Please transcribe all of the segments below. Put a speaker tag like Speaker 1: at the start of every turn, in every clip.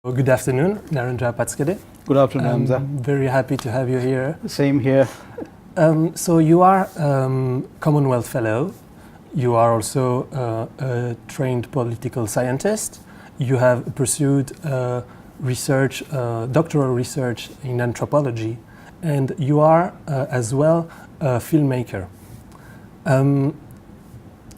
Speaker 1: Well, good afternoon, Narendra Pachkhédé.
Speaker 2: Good afternoon, Amza.
Speaker 1: Very happy to have you here.
Speaker 2: Same here.
Speaker 1: So you are Commonwealth Fellow. You are also a trained political scientist. You have pursued research, doctoral research in anthropology, and you are as well a filmmaker.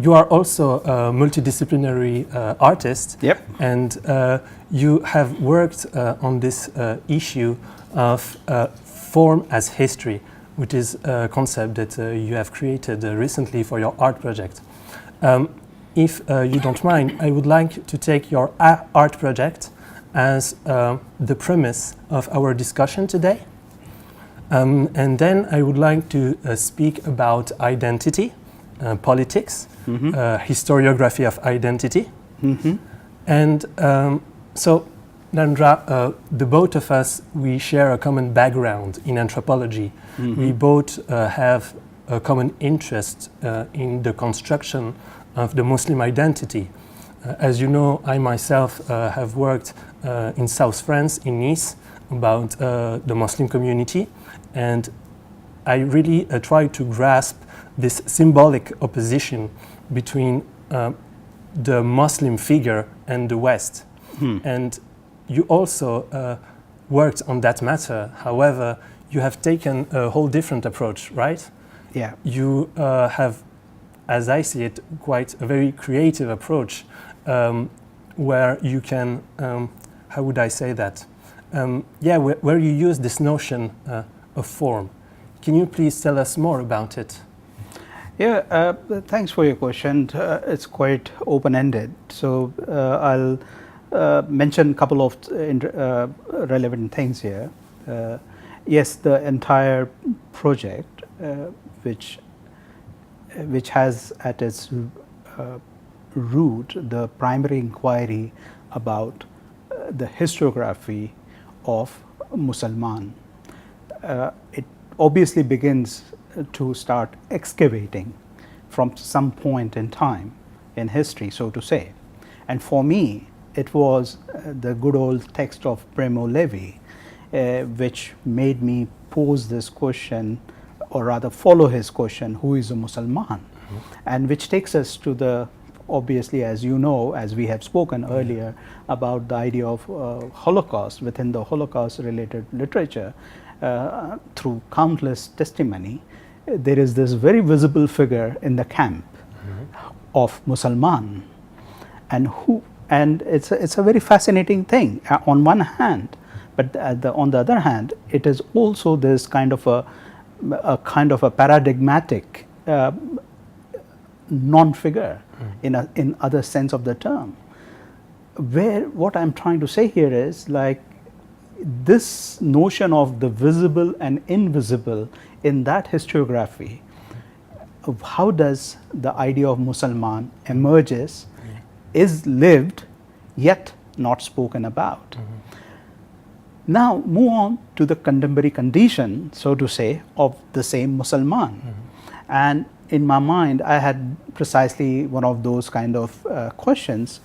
Speaker 1: You are also a multidisciplinary artist.
Speaker 2: Yep.
Speaker 1: And you have worked on this issue of form as history, which is a concept that you have created recently for your art project. If you don't mind, I would like to take your art project as the premise of our discussion today. And then I would like to speak about identity, politics, historiography of identity. And so, Narendra, the both of us, we share a common background in anthropology. We both have a common interest in the construction of the Muslim identity. As you know, I myself have worked in South France, in Nice, about the Muslim community, and I really try to grasp this symbolic opposition between the Muslim figure and the West. And you also worked on that matter. However, you have taken a whole different approach, right?
Speaker 2: Yeah.
Speaker 1: You have, as I see it, quite a very creative approach where you can, how would I say that? Where you use this notion of form. Can you please tell us more about it?
Speaker 2: Yeah, thanks for your question. It's quite open-ended. So I'll mention a couple of relevant things here. Yes, the entire project, which has at its root the primary inquiry about the historiography of Muselmann. It obviously begins to start excavating from some point in time in history, so to say. And for me, it was the good old text of Primo Levi, which made me pose this question, or rather follow his question, who is a Muselmann? And which takes us to the, obviously, as you know, as we have spoken earlier, about the idea of Holocaust within the Holocaust-related literature. Through countless testimony, there is this very visible figure in the camp of Muselmann, and it's a very fascinating thing on one hand, but on the other hand, it is also this kind of a paradigmatic non-figure in other sense of the term. Where what I'm trying to say here is, like, this notion of the visible and invisible in that historiography, of how does the idea of Muselmann emerges, is lived yet not spoken about. Now move on to the contemporary condition, so to say, of the same Muselmann. And in my mind, I had precisely one of those kind of questions,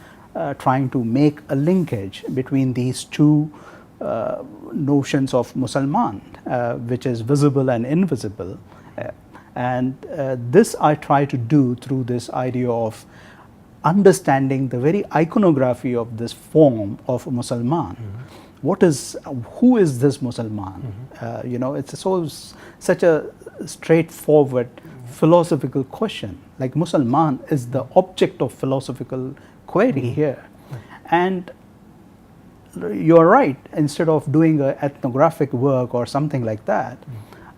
Speaker 2: trying to make a linkage between these two notions of Muselmann, which is visible and invisible. And this I try to do through this idea of understanding the very iconography of this form of Muselmann. Who is this Muselmann? You know, it's such a straightforward philosophical question. Like, Muselmann is the object of philosophical query here. And you're right, instead of doing an ethnographic work or something like that,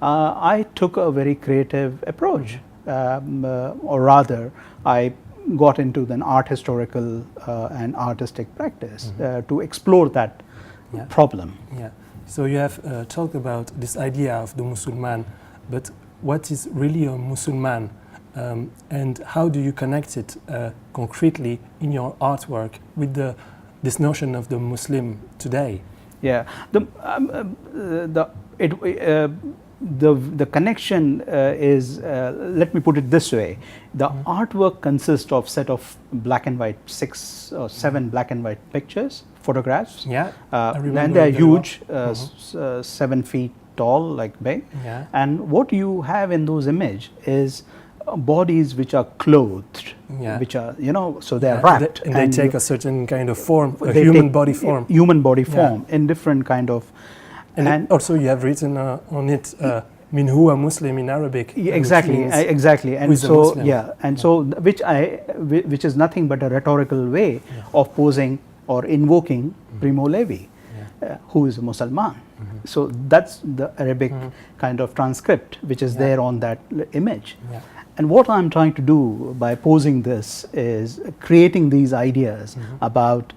Speaker 2: I took a very creative approach, or rather, I got into an art historical and artistic practice to explore that problem.
Speaker 1: Yeah. So you have talked about this idea of the Musulman, but what is really a Musulman, and how do you connect it concretely in your artwork with this notion of the Muslim today?
Speaker 2: Yeah, the connection is, let me put it this way, the artwork consists of set of black and white, 6 or 7 black and white pictures, photographs.
Speaker 1: Yeah,
Speaker 2: And they are huge, 7 feet tall, like big.
Speaker 1: Yeah.
Speaker 2: And what you have in those images is bodies which are clothed,
Speaker 1: Yeah.
Speaker 2: which are, you know, so they are wrapped.
Speaker 1: And they take a certain kind of form, a
Speaker 2: they
Speaker 1: human
Speaker 2: take
Speaker 1: body form.
Speaker 2: Human body form in different kind of.
Speaker 1: And also you have written on it, min huwa Muslim in Arabic.
Speaker 2: Exactly, exactly. And so, yeah, and so which is nothing but a rhetorical way of posing or invoking Primo Levi, who is a Muselmann. So that's the Arabic kind of transcript which is there on that image. And what I'm trying to do by posing this is creating these ideas about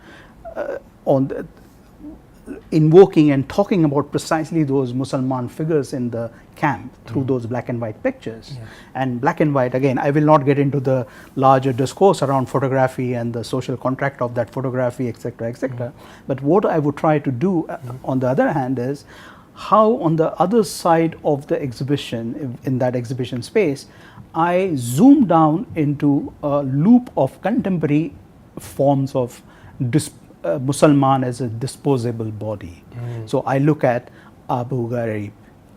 Speaker 2: invoking and talking about precisely those Muselmann figures in the camp through those black and white pictures. And black and white, again, I will not get into the larger discourse around photography and the social contract of that photography, etc., etc. But what I would try to do on the other hand is how on the other side of the exhibition, in that exhibition space, I zoom down into a loop of contemporary forms of Muselmann as a disposable body. So I look at Abu Ghraib,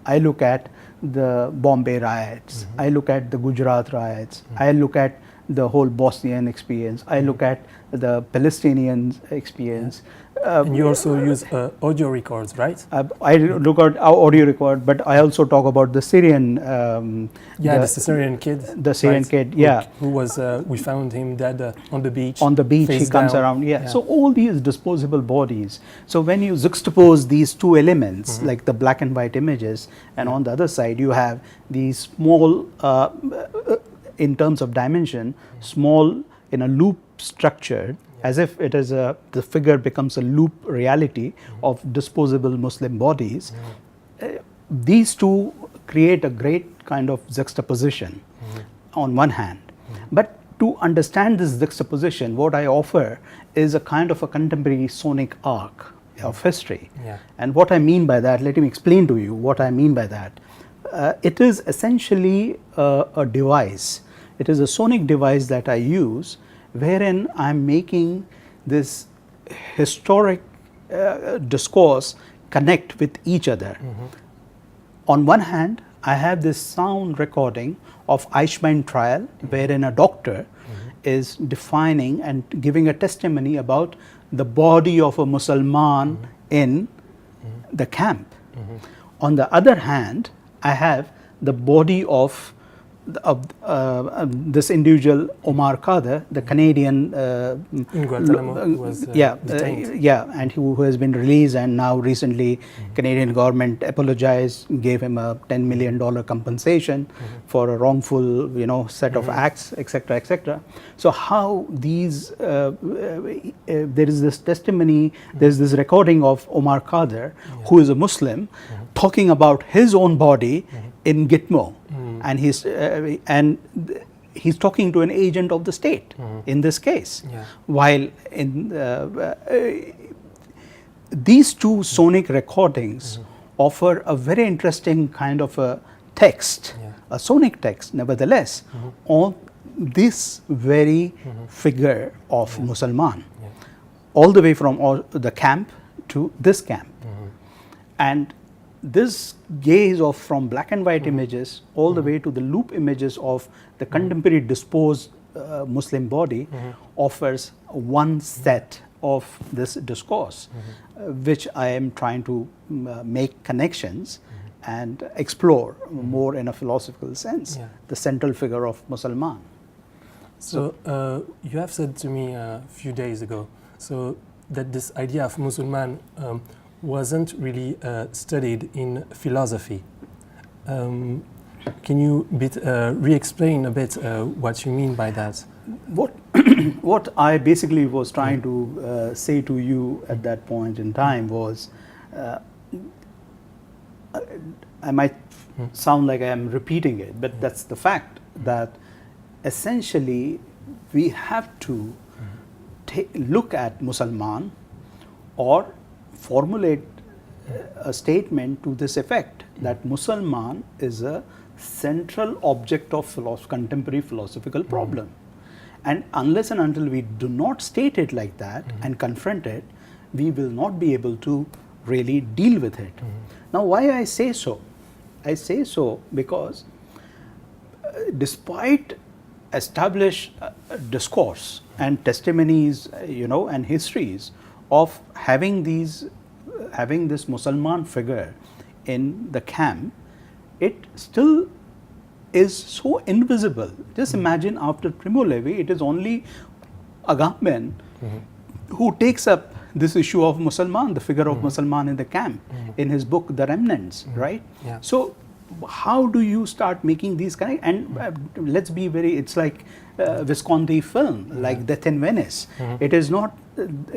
Speaker 2: I look at the Bombay riots, I look at the Gujarat riots, I look at the whole Bosnian experience, I look at the Palestinian experience.
Speaker 1: And you also use audio records, right?
Speaker 2: I look at our audio record, but I also talk about the Syrian.
Speaker 1: The Syrian kid.
Speaker 2: The Syrian kid, yeah.
Speaker 1: Who was, we found him dead on the beach.
Speaker 2: On the beach, he comes around, So all these disposable bodies. So when you juxtapose these two elements, like the black and white images, and on the other side you have these small, in terms of dimension, small in a loop structured, as if it is the figure becomes a loop reality of disposable Muslim bodies. These two create a great kind of juxtaposition on one hand. But to understand this juxtaposition, what I offer is a kind of a contemporary sonic arc of history. And what I mean by that, let me explain to you what I mean by that. It is essentially a device. It is a sonic device that I use wherein I'm making this historic discourse connect with each other. On one hand, I have this sound recording of Eichmann trial wherein a doctor is defining and giving a testimony about the body of a Muselmann in the camp. On the other hand, I have the body of this individual Omar Kader, the Canadian
Speaker 1: in Guantanamo, who was detained.
Speaker 2: And who has been released, and now recently Canadian government apologized, gave him a $10 million compensation for a wrongful, set of acts, etc., etc. So how these there is this testimony, there is this recording of Omar Kader, who is a Muslim, talking about his own body in Gitmo. And he's talking to an agent of the state in this case. While in these two sonic recordings offer a very interesting kind of a text, a sonic text, nevertheless, on this very figure of Muselmann, all the way from the camp to this camp. And this gaze of from black and white images all the way to the loop images of the contemporary disposed Muslim body offers one set of this discourse, which I am trying to make connections and explore more in a philosophical sense, the central figure of Muselmann.
Speaker 1: So you have said to me a few days ago, so that this idea of Muselmann wasn't really studied in philosophy. Can you re-explain a bit what you mean by that?
Speaker 2: What I basically was trying to say to you at that point in time was, I might sound like I am repeating it, but that's the fact that essentially we have to look at Muselmann or formulate a statement to this effect, that Muselmann is a central object of contemporary philosophical problem. And unless and until we do not state it like that and confront it, we will not be able to really deal with it. Now, why I say so? I say so because despite established discourse and testimonies, and histories of having this Muselmann figure in the camp, it still is so invisible. Just imagine, after Primo Levi, it is only Agamben who takes up this issue of Muselmann, the figure of Muselmann in the camp, in his book The Remnants, right?
Speaker 1: Yeah.
Speaker 2: So how do you start making these kind? And let's be very, it's like Visconti film, like Death in Venice. It is not,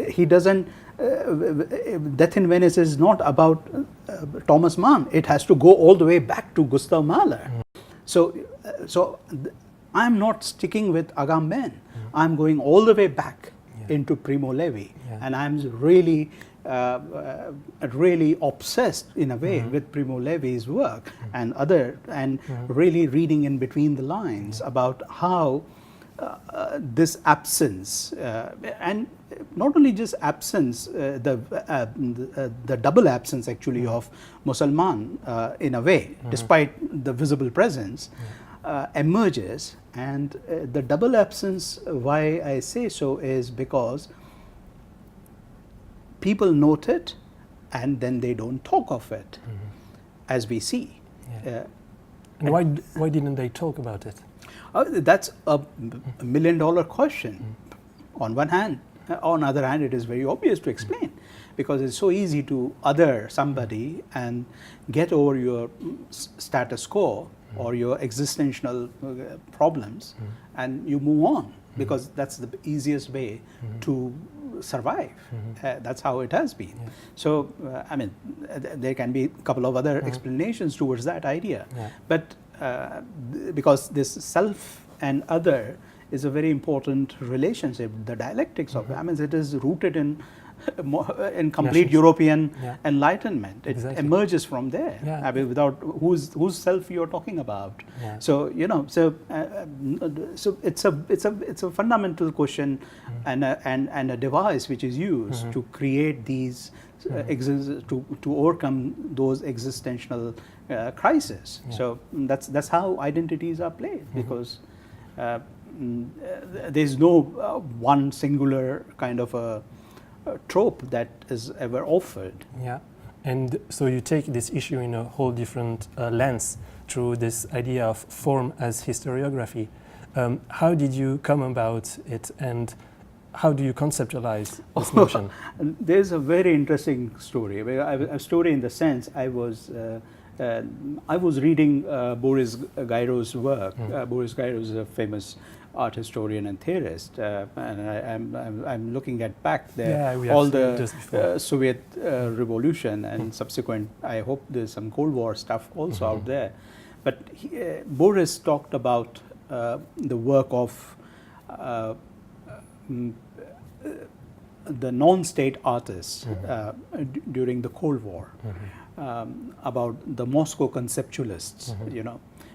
Speaker 2: he doesn't, Death in Venice is not about Thomas Mann. It has to go all the way back to Gustav Mahler. So I'm not sticking with Agamben. I'm going all the way back into Primo Levi, and I'm really really obsessed in a way with Primo Levi's work and really reading in between the lines about how this absence, and not only just absence, the double absence actually of Muselmann in a way, despite the visible presence, emerges. And the double absence, why I say so, is because people note it and then they don't talk of it, as we see.
Speaker 1: And why didn't they talk about it?
Speaker 2: That's a $1 million question. On one hand, on the other hand, it is very obvious to explain, because it's so easy to other somebody and get over your status quo or your existential problems, and you move on, because that's the easiest way to survive. That's how it has been. So, I mean, there can be a couple of other explanations towards that idea. But because this self and other is a very important relationship, the dialectics of it. I mean, it is rooted in complete European enlightenment. It emerges from there. I mean, without whose self you're talking about. So so it's a fundamental question and a device which is used to create these to overcome those existential crises. So that's how identities are played, because there's no one singular kind of a trope that is ever offered.
Speaker 1: Yeah, and so you take this issue in a whole different lens through this idea of form as historiography. How did you come about it, and how do you conceptualize this notion?
Speaker 2: There's a very interesting story. A story in the sense I was reading Boris Gairo's work. Boris Gairo is a famous art historian and theorist, and I'm looking at back there all the Soviet revolution and subsequent. I hope there's some Cold War stuff also out there. But Boris talked about the work of the non-state artists during the Cold War, about the Moscow conceptualists,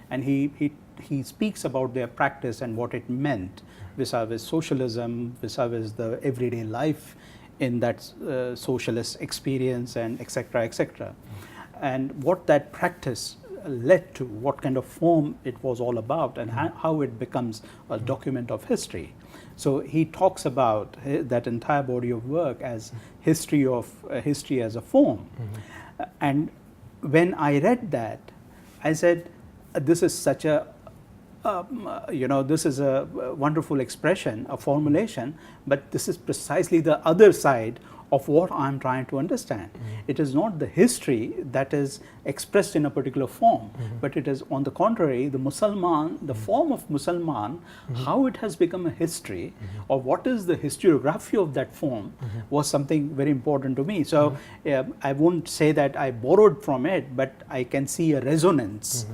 Speaker 2: and he speaks about their practice and what it meant vis-a-vis socialism, vis-a-vis the everyday life in that socialist experience, and etc., etc. And what that practice led to, what kind of form it was all about, and how it becomes a document of history. So he talks about that entire body of work as history as a form. And when I read that, I said, this is such a this is a wonderful expression, a formulation, but this is precisely the other side of what I'm trying to understand. It is not the history that is expressed in a particular form, but it is, on the contrary, the Muselmann, the form of Muselmann, how it has become a history, or what is the historiography of that form, was something very important to me. So I won't say that I borrowed from it, but I can see a resonance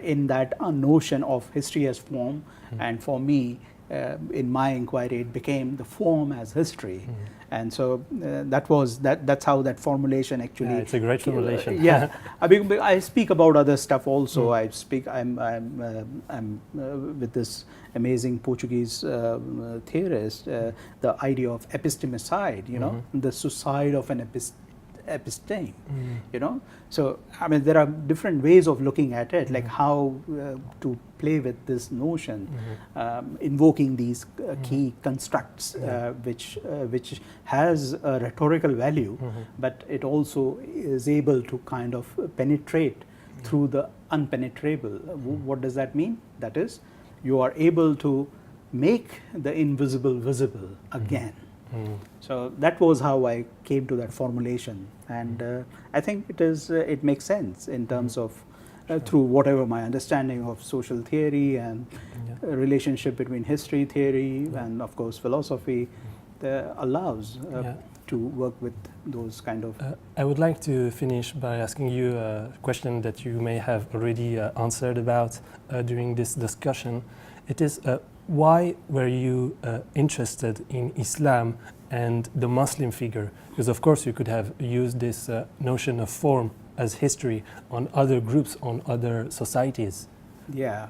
Speaker 2: in that notion of history as form, and for me, in my inquiry, it became the form as history. And so that's how that formulation actually.
Speaker 1: Yeah, it's a great formulation.
Speaker 2: Yeah, I speak about other stuff also. I'm with this amazing Portuguese theorist, the idea of epistemicide. You know, the suicide of an episteme. You know, so I mean there are different ways of looking at it, like how to play with this notion, invoking these key constructs, which has a rhetorical value, but it also is able to kind of penetrate through the unpenetrable. What does that mean? That is, you are able to make the invisible visible again. So that was how I came to that formulation, and I think it makes sense in terms of through whatever my understanding of social theory and relationship between history theory and of course philosophy allows to work with those kind of.
Speaker 1: I would like to finish by asking you a question that you may have already answered about during this discussion. It is why were you interested in Islam and the Muslim figure? Because of course you could have used this notion of form as history on other groups, on other societies.
Speaker 2: Yeah.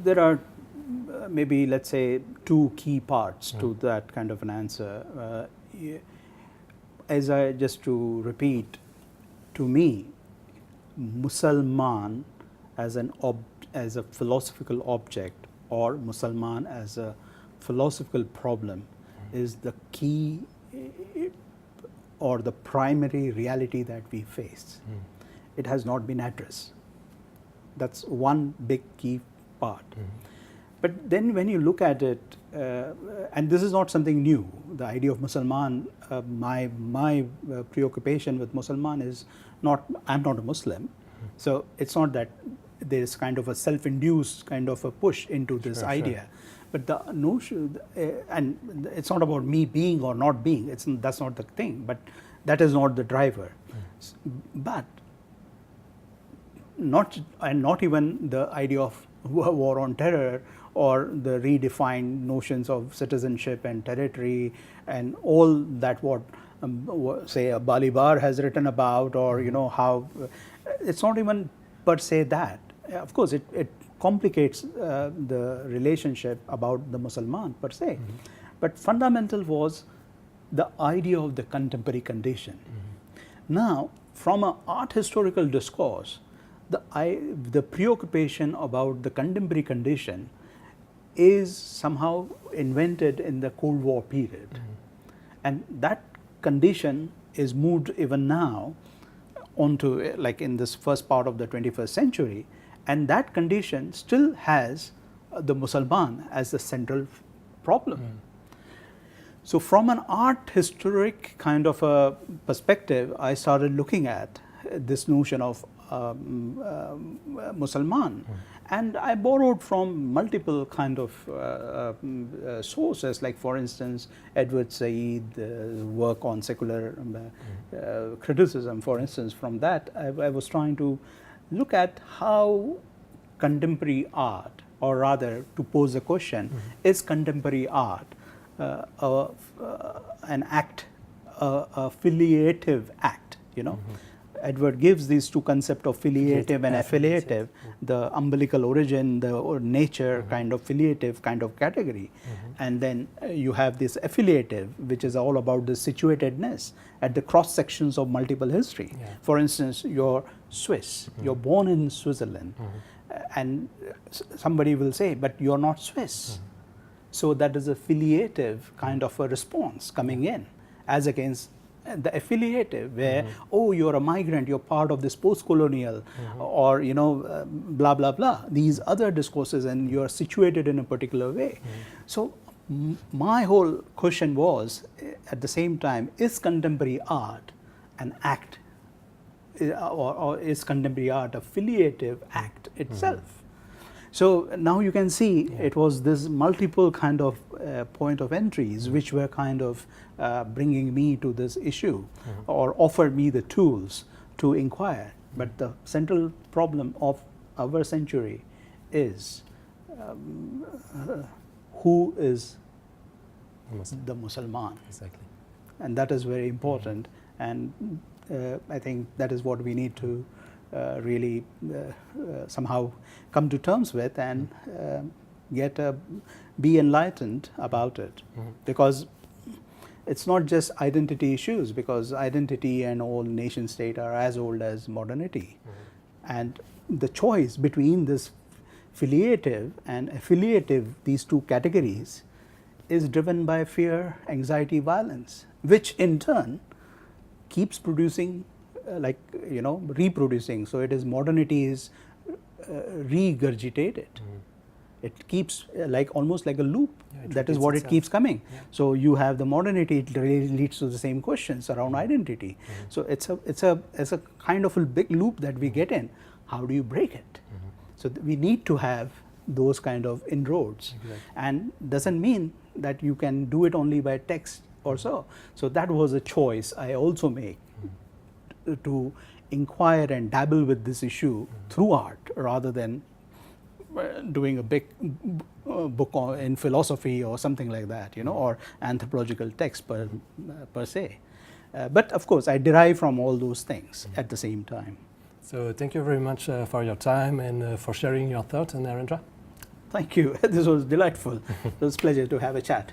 Speaker 2: There are maybe, let's say, two key parts to that kind of an answer. As I just to repeat, to me, Muselmann as a philosophical object, or Muselmann as a philosophical problem, is the key or the primary reality that we face. It has not been addressed. That's one big key part. But then when you look at it, and this is not something new, the idea of Muselmann, my preoccupation with Muselmann is not, I'm not a Muslim, so it's not that there is kind of a self-induced kind of a push into this idea. But the notion, and it's not about me being or not being, that's not the thing, but that is not the driver. But not even the idea of war on terror or the redefined notions of citizenship and territory and all that what say a Balibar has written about, or you know how, it's not even per se that. Of course it complicates the relationship about the Muselmann per se, but fundamental was the idea of the contemporary condition. Now from an art historical discourse, the preoccupation about the contemporary condition is somehow invented in the Cold War period, and that condition is moved even now onto, like in this first part of the 21st century, and that condition still has the Muselmann as the central problem. So from an art historic kind of a perspective, I started looking at this notion of Muselmann, and I borrowed from multiple kind of sources, like for instance Edward Said's work on secular criticism. For instance, from that I was trying to look at how contemporary art, or rather to pose the question, is contemporary art an act, a filiative act, you know? Edward gives these two concepts of filiative and affiliative, the umbilical origin, the nature kind of filiative kind of category. And then you have this affiliative, which is all about the situatedness at the cross sections of multiple history. For instance, you're Swiss, you're born in Switzerland, and somebody will say, but you're not Swiss. So that is a filiative kind of a response coming in, as against the affiliative, where oh, you're a migrant, you're part of this post-colonial, or you know, blah blah blah, these other discourses, and you're situated in a particular way. So my whole question was, at the same time, is contemporary art an act, or is contemporary art a filiative act itself? So now you can see it was this multiple kind of point of entries which were kind of bringing me to this issue, or offered me the tools to inquire. But the central problem of our century is who is
Speaker 1: Muslim.
Speaker 2: the Muselmann?
Speaker 1: Exactly.
Speaker 2: And that is very important. And I think that is what we need to really somehow come to terms with and be enlightened about it. Because it's not just identity issues, because identity and all nation state are as old as modernity. And the choice between this filiative and affiliative, these two categories, is driven by fear, anxiety, violence, which in turn keeps producing, reproducing. So it is modernity is regurgitated. It keeps almost like a loop.
Speaker 1: Yeah,
Speaker 2: that is what
Speaker 1: itself.
Speaker 2: it keeps coming.
Speaker 1: Yeah.
Speaker 2: So you have the modernity, it really leads to the same questions around identity. So it's a kind of a big loop that we get in. How do you break it? So we need to have those kind of inroads.
Speaker 1: Exactly.
Speaker 2: And doesn't mean that you can do it only by text or so. So that was a choice I also make to inquire and dabble with this issue through art rather than doing a big book in philosophy or something like that, or anthropological text per se. But of course, I derive from all those things at the same time.
Speaker 1: So thank you very much for your time and for sharing your thoughts, Narendra.
Speaker 2: Thank you. This was delightful. It was a pleasure to have a chat.